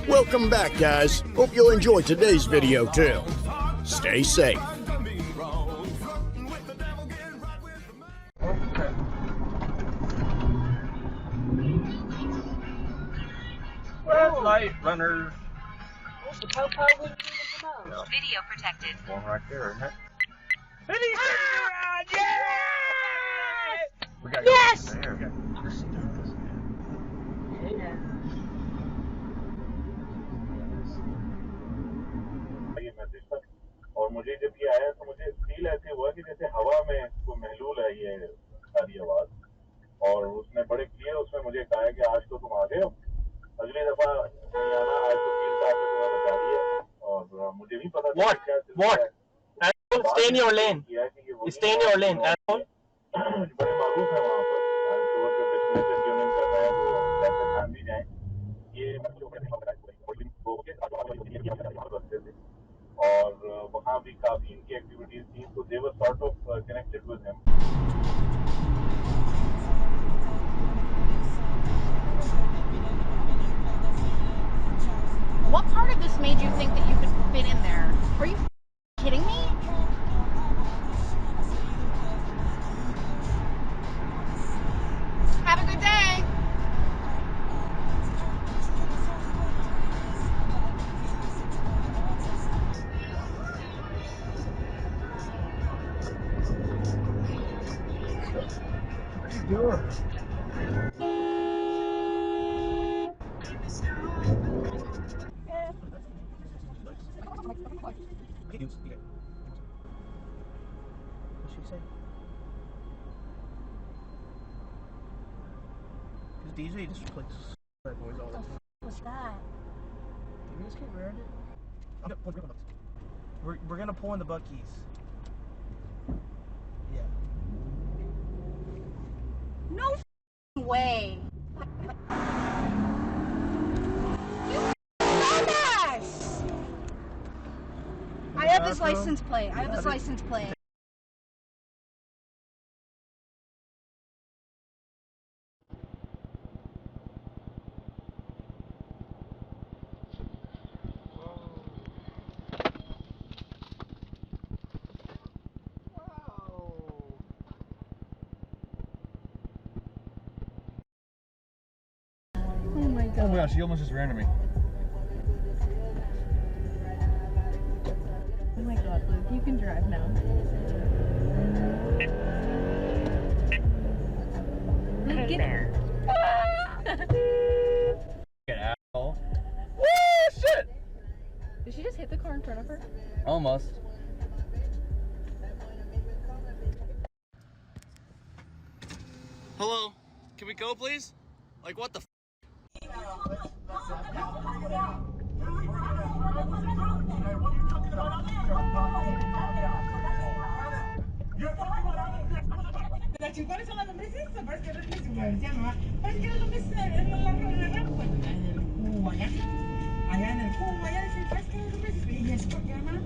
Welcome back, guys. Hope you'll enjoy today's video too. Stay safe. Red light runners. Video protected. One right there, isn't it? Video! Yeah! We got Yes! there. We got just do this. ये message था और मुझे जब ये आया तो मुझे feel ऐसे हुआ कि जैसे हवा में कोई महलूल है ये सारी आवाज और उसने बड़े क्लियर उसमें मुझे कहा कि आज तो तुम आ गए हो अगली दफा नहीं आना आज तो फील साहब ने तुम्हें बचा लिया और मुझे नहीं पता What? Stay in your lane. Stay in your lane. बड़े मारूफ है वहाँ पर जो बिजनेस से ट्यूनिंग कर रहे हैं वो शायद पहचान भी जाए ये और वहाँ भी काफी इनकी एक्टिविटीज थी तो they were sort of connected with him What part of this made you think that you could fit in there? Are you kidding me? Have a good day. What are you doing? What'd she say? Because DJ just plays that voice all the time. What's that? Did we just get rid of it? We're gonna pull in the Buckies. Yeah. No way. You dumbass! I have this license plate. I have this license plate. Oh my gosh, she almost just ran to me. Oh my god, Luke, you can drive now. Luke, get there. Get asshole. Woo, shit! Did she just hit the car in front of her? Almost. Hello, can we go please? Like what the f? ¿Cuáles son las lombrices? Parece que es llama. Parece que las lombrices en la rampa. En el cubo allá. Allá en el cubo allá. Parece que las lombrices. Y es porque llama.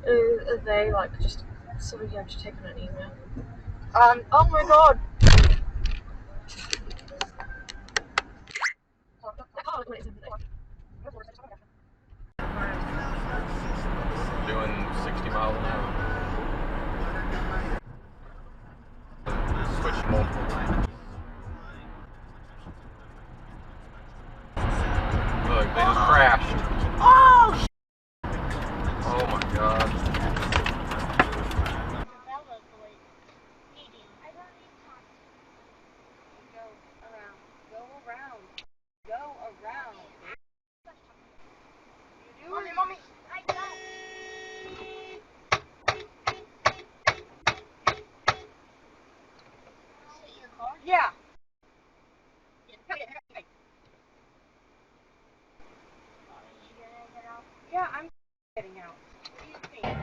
Are they like just somebody I've just taken an email? Oh my god! Doing 60 miles an hour. Switch multiple times. Look, they just crashed. Oh! Oh my god. Mommy. Yeah. Yeah, I'm getting out. What do you think?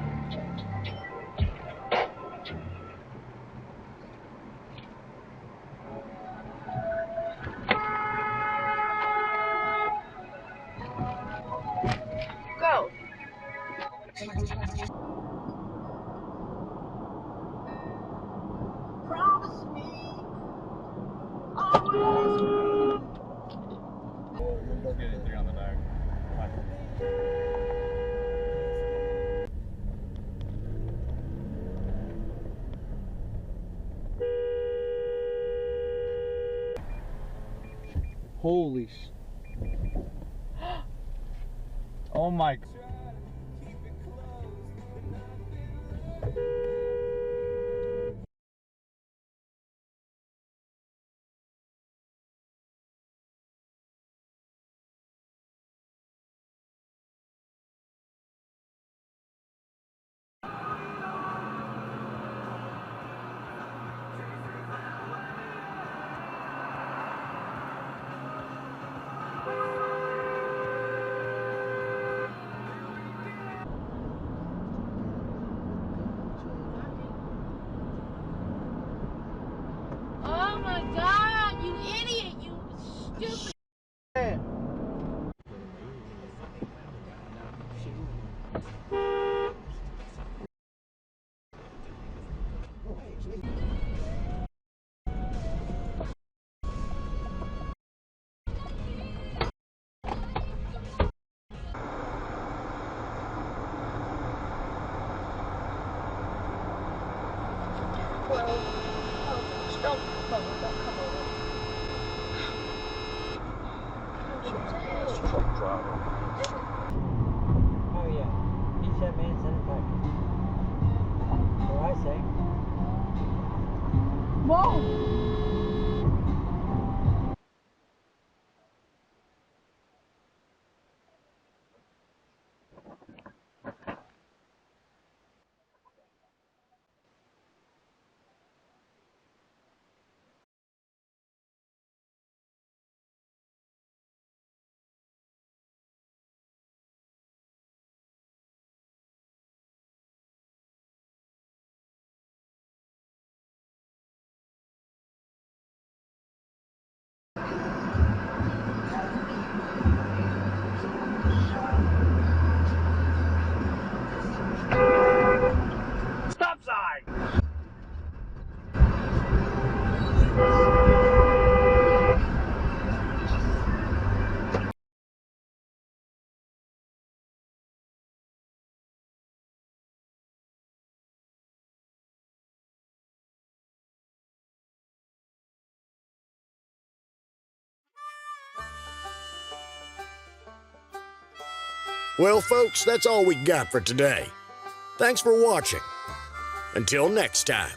Promise me, always me. We'll get it 3 on the back. Holy oh my. Oh my god, you idiot, you stupid. Oh yeah, each that man sent it back. What I say? Stop sign! Well, folks, that's all we got for today. Thanks for watching. Until next time.